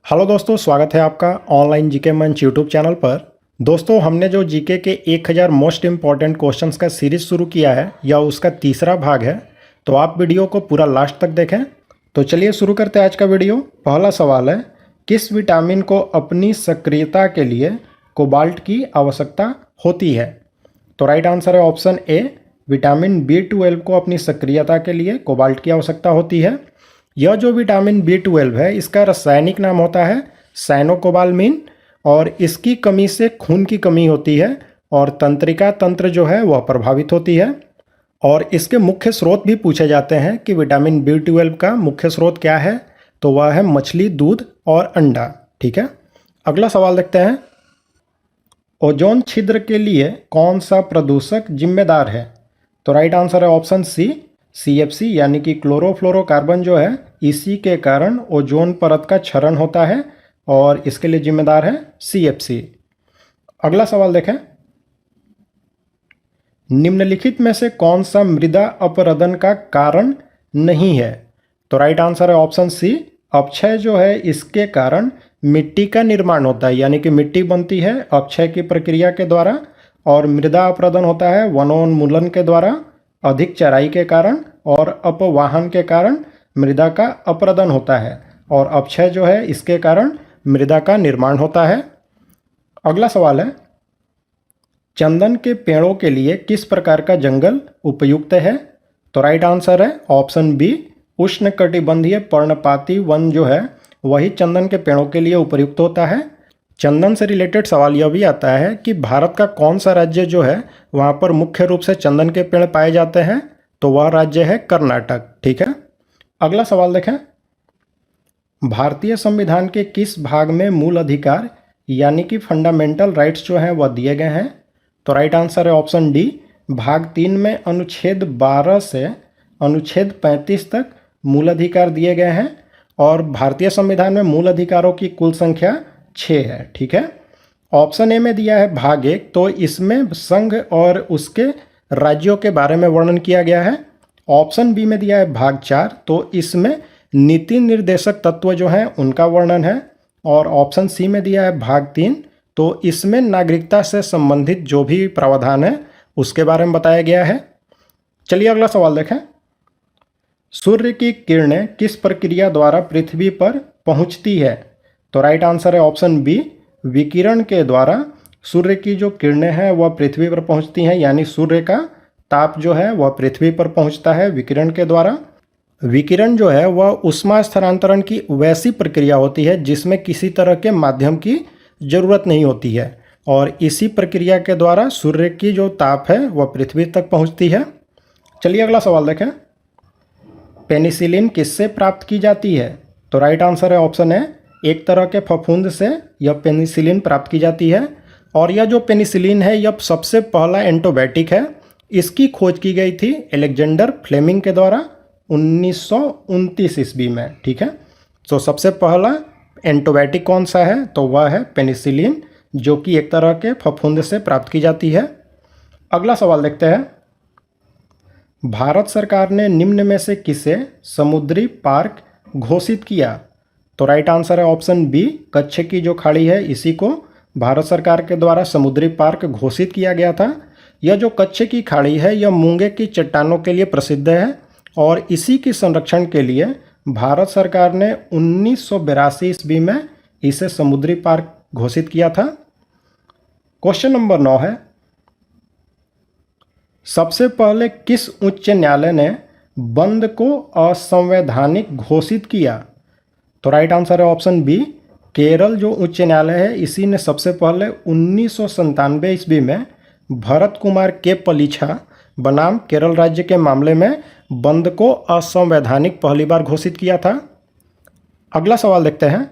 Hello दोस्तों, स्वागत है आपका ऑनलाइन जीके मंच यूट्यूब चैनल पर। दोस्तों, हमने जो जीके के 1000 मोस्ट इम्पॉर्टेंट क्वेश्चंस का सीरीज शुरू किया है, यह उसका तीसरा भाग है। तो आप वीडियो को पूरा लास्ट तक देखें। तो चलिए शुरू करते हैं आज का वीडियो। पहला सवाल है, किस विटामिन को अपनी सक्रियता के लिए कोबाल्ट की आवश्यकता होती है? तो राइट आंसर है ऑप्शन ए, विटामिन B12 को अपनी सक्रियता के लिए कोबाल्ट की आवश्यकता होती है। यह जो विटामिन B12 है, इसका रासायनिक नाम होता है साइनोकोबालमिन, और इसकी कमी से खून की कमी होती है और तंत्रिका तंत्र जो है वह प्रभावित होती है। और इसके मुख्य स्रोत भी पूछे जाते हैं कि विटामिन B12 का मुख्य स्रोत क्या है, तो वह है मछली, दूध और अंडा। ठीक है, अगला सवाल देखते हैं। ओजोन छिद्र के लिए कौन सा प्रदूषक जिम्मेदार है? तो राइट आंसर है ऑप्शन सी, CFC यानी कि क्लोरोफ्लोरोकार्बन जो है, इसी के कारण ओजोन परत का क्षरण होता है और इसके लिए जिम्मेदार है CFC। अगला सवाल देखें, निम्नलिखित में से कौन सा मृदा अपरदन का कारण नहीं है? तो राइट आंसर है ऑप्शन सी, अपक्षय जो है इसके कारण मिट्टी का निर्माण होता है, यानी कि मिट्टी बनती है अपक्षय की प्रक्रिया के द्वारा, और मृदा अपरदन होता है वनोन्मूलन के द्वारा, अधिक चराई के कारण और अपवाहन के कारण मृदा का अपरदन होता है, और अपक्षय जो है इसके कारण मृदा का निर्माण होता है। अगला सवाल है, चंदन के पेड़ों के लिए किस प्रकार का जंगल उपयुक्त है? तो राइट आंसर है ऑप्शन बी, उष्णकटिबंधीय पर्णपाती वन जो है वही चंदन के पेड़ों के लिए उपयुक्त होता है। चंदन से रिलेटेड सवाल यह भी आता है कि भारत का कौन सा राज्य जो है वहाँ पर मुख्य रूप से चंदन के पेड़ पाए जाते हैं? तो वह राज्य है कर्नाटक। ठीक है, अगला सवाल देखें, भारतीय संविधान के किस भाग में मूल अधिकार यानी कि फंडामेंटल राइट्स जो हैं वह दिए गए हैं? तो राइट आंसर है ऑप्शन डी, भाग 3 में अनुच्छेद 12 से अनुच्छेद 35 तक मूल अधिकार दिए गए हैं, और भारतीय संविधान में मूल अधिकारों की कुल संख्या 6 है। ठीक है, ऑप्शन ए में दिया है भाग 1, तो इसमें संघ और उसके राज्यों के बारे में वर्णन किया गया है। ऑप्शन बी में दिया है भाग 4, तो इसमें नीति निर्देशक तत्व जो हैं उनका वर्णन है, और ऑप्शन सी में दिया है भाग 3, तो इसमें नागरिकता से संबंधित जो भी प्रावधान है उसके बारे में बताया गया है। चलिए अगला सवाल देखें, सूर्य की किरणें किस प्रक्रिया द्वारा पृथ्वी पर पहुंचती है? तो राइट आंसर है ऑप्शन बी, विकिरण के द्वारा सूर्य की जो किरणें हैं वह पृथ्वी पर पहुंचती हैं, यानी सूर्य का ताप जो है वह पृथ्वी पर पहुंचता है विकिरण के द्वारा। विकिरण जो है वह ऊष्मा स्थानांतरण की वैसी प्रक्रिया होती है जिसमें किसी तरह के माध्यम की जरूरत नहीं होती है, और इसी प्रक्रिया के द्वारा सूर्य की जो ताप है वह पृथ्वी तक पहुंचती है। चलिए अगला सवाल देखें, पेनिसिलिन किससे प्राप्त की जाती है? तो राइट आंसर है ऑप्शन है, एक तरह के फफूंद से यह पेनिसिलिन प्राप्त की जाती है, और यह जो पेनिसिलिन है यह सबसे पहला एंटीबायोटिक है। इसकी खोज की गई थी अलेक्जेंडर फ्लेमिंग के द्वारा 1929 ईस्वी में। ठीक है, तो सबसे पहला एंटीबायोटिक कौन सा है? तो वह है पेनिसिलिन, जो कि एक तरह के फफूंद से प्राप्त की जाती है। अगला सवाल देखते हैं, भारत सरकार ने निम्न में से किसे समुद्री पार्क घोषित किया? तो राइट आंसर है ऑप्शन बी, कच्छ की जो खाड़ी है इसी को भारत सरकार के द्वारा समुद्री पार्क घोषित किया गया था। यह जो कच्छ की खाड़ी है यह मूंगे की चट्टानों के लिए प्रसिद्ध है, और इसी के संरक्षण के लिए भारत सरकार ने 1982 ईस्वी में इसे समुद्री पार्क घोषित किया था। क्वेश्चन नंबर 9 है, सबसे पहले किस उच्च न्यायालय ने बंद को असंवैधानिक घोषित किया? तो राइट आंसर है ऑप्शन बी, केरल जो उच्च न्यायालय है इसी ने सबसे पहले 1997 ईस्वी में भरत कुमार के पलीछा बनाम केरल राज्य के मामले में बंद को असंवैधानिक पहली बार घोषित किया था। अगला सवाल देखते हैं,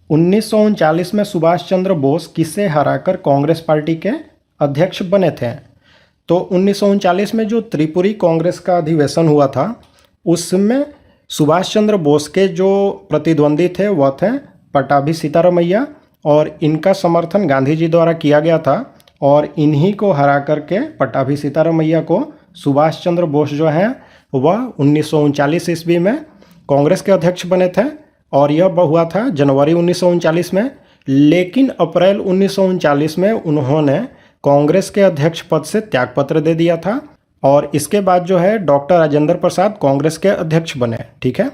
1939 में सुभाष चंद्र बोस किसे हराकर कांग्रेस पार्टी के अध्यक्ष बने थे? तो 1939 में जो त्रिपुरी कांग्रेस का अधिवेशन हुआ था उसमें सुभाष चंद्र बोस के जो प्रतिद्वंदी थे वह थे पट्टाभी सीतारामैया, और इनका समर्थन गांधी जी द्वारा किया गया था, और इन्हीं को हरा करके पट्टाभी सीतारामैया को सुभाष चंद्र बोस जो हैं वह 1939 ईस्वी में कांग्रेस के अध्यक्ष बने थे। और यह हुआ था जनवरी 1939 में। लेकिन अप्रैल 1939 में उन्होंने कांग्रेस के अध्यक्ष पद से त्यागपत्र दे दिया था और इसके बाद जो है डॉक्टर राजेंद्र प्रसाद कांग्रेस के अध्यक्ष बने। ठीक है,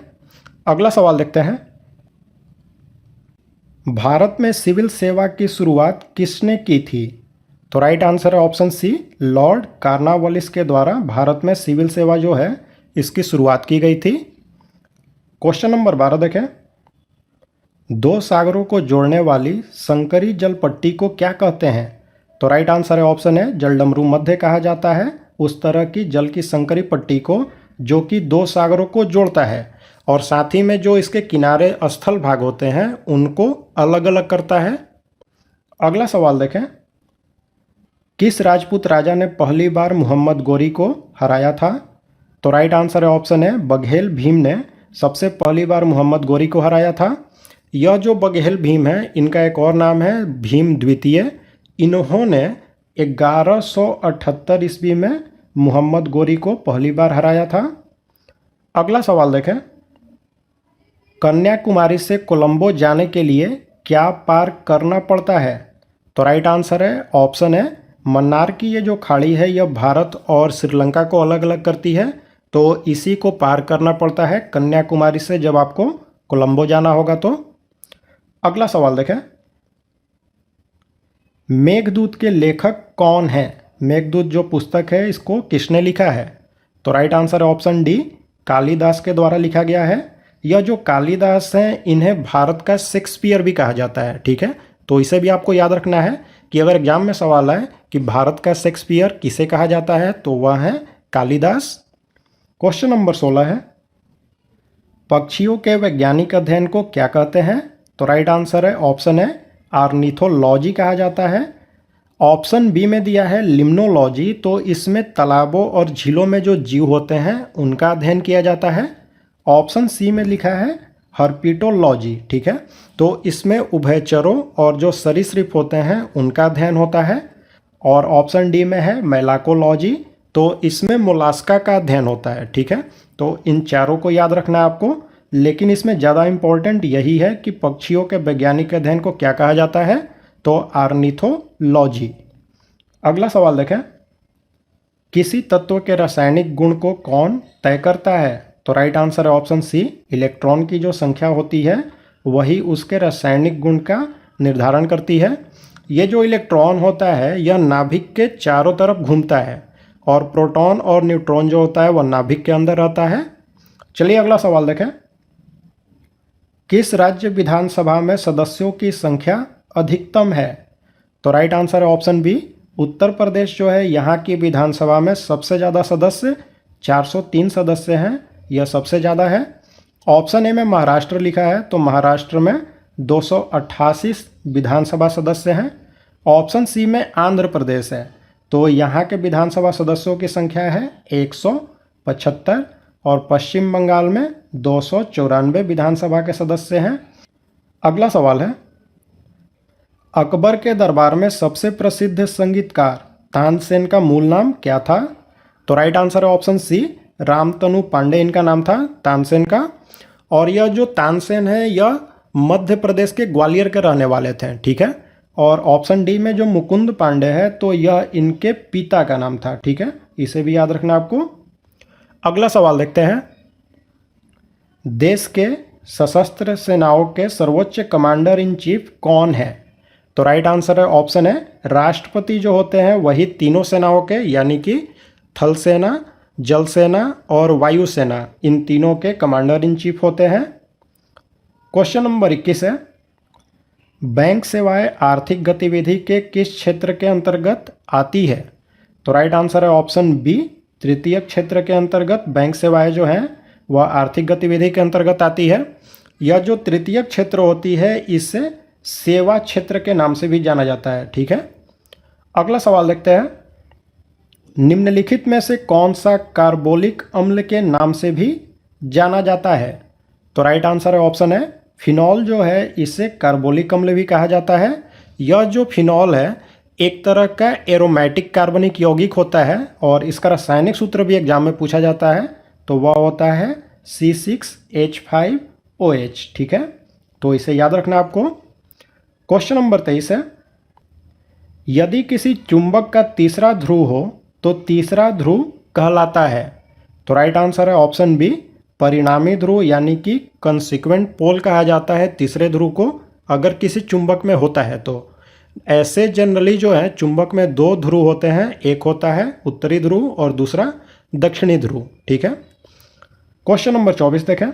अगला सवाल देखते हैं। भारत में सिविल सेवा की शुरुआत किसने की थी? तो राइट आंसर है ऑप्शन सी, लॉर्ड कॉर्नवालिस के द्वारा भारत में सिविल सेवा जो है इसकी शुरुआत की गई थी। क्वेश्चन नंबर 12 देखें। दो सागरों को जोड़ने वाली संकरी जल पट्टी को क्या कहते हैं? तो राइट आंसर है ऑप्शन है, जलडमरू मध्य कहा जाता है उस तरह की जल की संकरी पट्टी को जो कि दो सागरों को जोड़ता है और साथ ही में जो इसके किनारे स्थल भाग होते हैं उनको अलग अलग करता है। अगला सवाल देखें। किस राजपूत राजा ने पहली बार मोहम्मद गोरी को हराया था? तो राइट आंसर है ऑप्शन है, बघेल भीम ने सबसे पहली बार मोहम्मद गोरी को हराया था। यह जो बघेल भीम है इनका एक और नाम है भीम द्वितीय। इन्होंने 1178 ईस्वी में मोहम्मद गोरी को पहली बार हराया था। अगला सवाल देखें। कन्याकुमारी से कोलंबो जाने के लिए क्या पार करना पड़ता है? तो राइट आंसर है ऑप्शन है, मन्नार की ये जो खाड़ी है यह भारत और श्रीलंका को अलग अलग करती है, तो इसी को पार करना पड़ता है कन्याकुमारी से जब आपको कोलंबो जाना होगा तो। अगला सवाल देखें। मेघदूत के लेखक कौन है? मेघदूत जो पुस्तक है इसको किसने लिखा है? तो राइट आंसर है ऑप्शन डी, कालिदास के द्वारा लिखा गया है। यह जो कालिदास हैं इन्हें भारत का शेक्सपियर भी कहा जाता है। ठीक है, तो इसे भी आपको याद रखना है कि अगर एग्जाम में सवाल आए कि भारत का शेक्सपियर किसे कहा जाता है तो वह है कालिदास। क्वेश्चन नंबर 16 है। पक्षियों के वैज्ञानिक अध्ययन को क्या कहते हैं? तो राइट आंसर है ऑप्शन है, ऑर्निथोलॉजी कहा जाता है। ऑप्शन बी में दिया है लिम्नोलॉजी, तो इसमें तालाबों और झीलों में जो जीव होते हैं उनका अध्ययन किया जाता है। ऑप्शन सी में लिखा है हर्पिटोलॉजी। ठीक है, तो इसमें उभयचरों और जो सरीसृप होते हैं उनका अध्ययन होता है। और ऑप्शन डी में है मेलाकोलॉजी, तो इसमें मोलास्का का अध्ययन होता है। ठीक है, तो इन चारों को याद रखना है आपको, लेकिन इसमें ज़्यादा इम्पोर्टेंट यही है कि पक्षियों के वैज्ञानिक अध्ययन को क्या कहा जाता है, तो ऑर्निथोलॉजी। अगला सवाल देखें। किसी तत्व के रासायनिक गुण को कौन तय करता है? तो राइट आंसर है ऑप्शन सी, इलेक्ट्रॉन की जो संख्या होती है वही उसके रासायनिक गुण का निर्धारण करती है। ये जो इलेक्ट्रॉन होता है यह नाभिक के चारों तरफ घूमता है और प्रोटॉन और न्यूट्रॉन जो होता है वह नाभिक के अंदर रहता है। चलिए अगला सवाल देखें। किस राज्य विधानसभा में सदस्यों की संख्या अधिकतम है? तो राइट आंसर है ऑप्शन बी, उत्तर प्रदेश जो है यहाँ की विधानसभा में सबसे ज़्यादा सदस्य 403 सदस्य हैं, यह सबसे ज़्यादा है। ऑप्शन ए में महाराष्ट्र लिखा है, तो महाराष्ट्र में 288 विधानसभा सदस्य हैं। ऑप्शन सी में आंध्र प्रदेश है, तो यहाँ के विधानसभा सदस्यों की संख्या है 175 और पश्चिम बंगाल में 294 विधानसभा के सदस्य हैं। अगला सवाल है। अकबर के दरबार में सबसे प्रसिद्ध संगीतकार तानसेन का मूल नाम क्या था? तो राइट आंसर है ऑप्शन सी, रामतनु पांडे इनका नाम था तानसेन का। और यह जो तानसेन है यह मध्य प्रदेश के ग्वालियर के रहने वाले थे। ठीक है, और ऑप्शन डी में जो मुकुंद पांडे है तो यह इनके पिता का नाम था। ठीक है, इसे भी याद रखना आपको। अगला सवाल देखते हैं। देश के सशस्त्र सेनाओं के सर्वोच्च कमांडर इन चीफ कौन है? तो राइट आंसर है ऑप्शन है, राष्ट्रपति जो होते हैं वही तीनों सेनाओं के यानी कि थल सेना, जल सेना और वायुसेना, इन तीनों के कमांडर इन चीफ होते हैं। क्वेश्चन नंबर 21 है। बैंक सेवाएं आर्थिक गतिविधि के किस क्षेत्र के अंतर्गत आती है? तो राइट आंसर है ऑप्शन बी, तृतीय क्षेत्र के अंतर्गत बैंक सेवाएं जो हैं वह आर्थिक गतिविधि के अंतर्गत आती है। यह जो तृतीय क्षेत्र होती है इसे सेवा क्षेत्र के नाम से भी जाना जाता है। ठीक है, अगला सवाल देखते हैं। निम्नलिखित में से कौन सा कार्बोलिक अम्ल के नाम से भी जाना जाता है? तो राइट आंसर है ऑप्शन है, फिनॉल जो है इसे कार्बोलिक अम्ल भी कहा जाता है। यह जो फिनॉल है एक तरह का एरोमेटिक कार्बनिक यौगिक होता है और इसका रासायनिक सूत्र भी एग्जाम में पूछा जाता है, तो वह होता है C6H5 OH, ठीक है। तो इसे याद रखना आपको। क्वेश्चन नंबर 23 है, यदि किसी चुंबक का तीसरा ध्रुव हो तो तीसरा ध्रुव कहलाता है। तो राइट आंसर है ऑप्शन बी, परिणामी ध्रुव, यानी कि कंसिक्वेंट पोल कहा जाता है तीसरे ध्रुव को, अगर किसी चुंबक में होता है तो। ऐसे जनरली जो है चुंबक में दो ध्रुव होते हैं, एक होता है उत्तरी ध्रुव और दूसरा दक्षिणी ध्रुव, ठीक है। क्वेश्चन नंबर 24 देखें,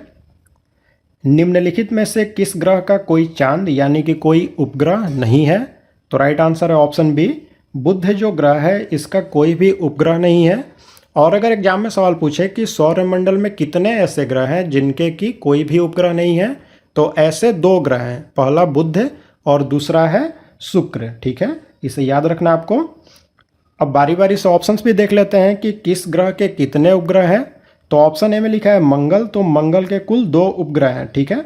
निम्नलिखित में से किस ग्रह का कोई चांद यानी कि कोई उपग्रह नहीं है। तो राइट आंसर है ऑप्शन बी, बुध जो ग्रह है इसका कोई भी उपग्रह नहीं है। और अगर एग्जाम में सवाल पूछे कि सौरमंडल में कितने ऐसे ग्रह हैं जिनके की कोई भी उपग्रह नहीं है, तो ऐसे दो ग्रह हैं, पहला बुध और दूसरा है शुक्र, ठीक है। इसे याद रखना आपको। अब बारी बारी से ऑप्शंस भी देख लेते हैं कि किस ग्रह के कितने उपग्रह हैं। तो ऑप्शन ए में लिखा है मंगल, तो मंगल के कुल 2 उपग्रह हैं, ठीक है।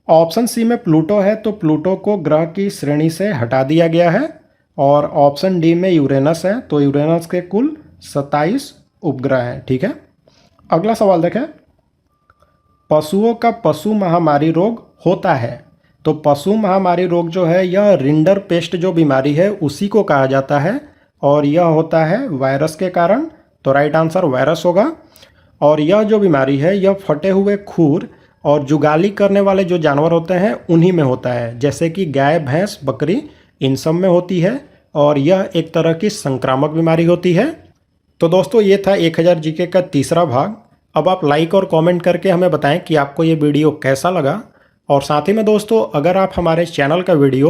ऑप्शन सी में प्लूटो है, तो प्लूटो को ग्रह की श्रेणी से हटा दिया गया है। और ऑप्शन डी में यूरेनस है, तो यूरेनस के कुल 27 उपग्रह हैं, ठीक है। अगला सवाल देखें, पशुओं का पशु महामारी रोग होता है। तो पशु महामारी रोग जो है यह रिंडर पेस्ट जो बीमारी है उसी को कहा जाता है, और यह होता है वायरस के कारण। तो राइट आंसर वायरस होगा। और यह जो बीमारी है यह फटे हुए खूर और जुगाली करने वाले जो जानवर होते हैं उन्हीं में होता है, जैसे कि गाय, भैंस, बकरी, इन सब में होती है। और यह एक तरह की संक्रामक बीमारी होती है। तो दोस्तों ये था 1000 जीके का तीसरा भाग। अब आप लाइक और कमेंट करके हमें बताएं कि आपको ये वीडियो कैसा लगा। और साथ ही में दोस्तों, अगर आप हमारे चैनल का वीडियो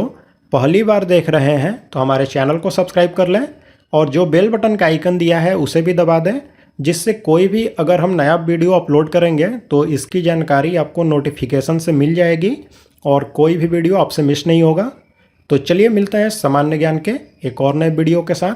पहली बार देख रहे हैं तो हमारे चैनल को सब्सक्राइब कर लें, और जो बेल बटन का आइकन दिया है उसे भी दबा दें, जिससे कोई भी अगर हम नया वीडियो अपलोड करेंगे तो इसकी जानकारी आपको नोटिफिकेशन से मिल जाएगी और कोई भी वीडियो आपसे मिस नहीं होगा। तो चलिए मिलते हैं सामान्य ज्ञान के एक और नए वीडियो के साथ।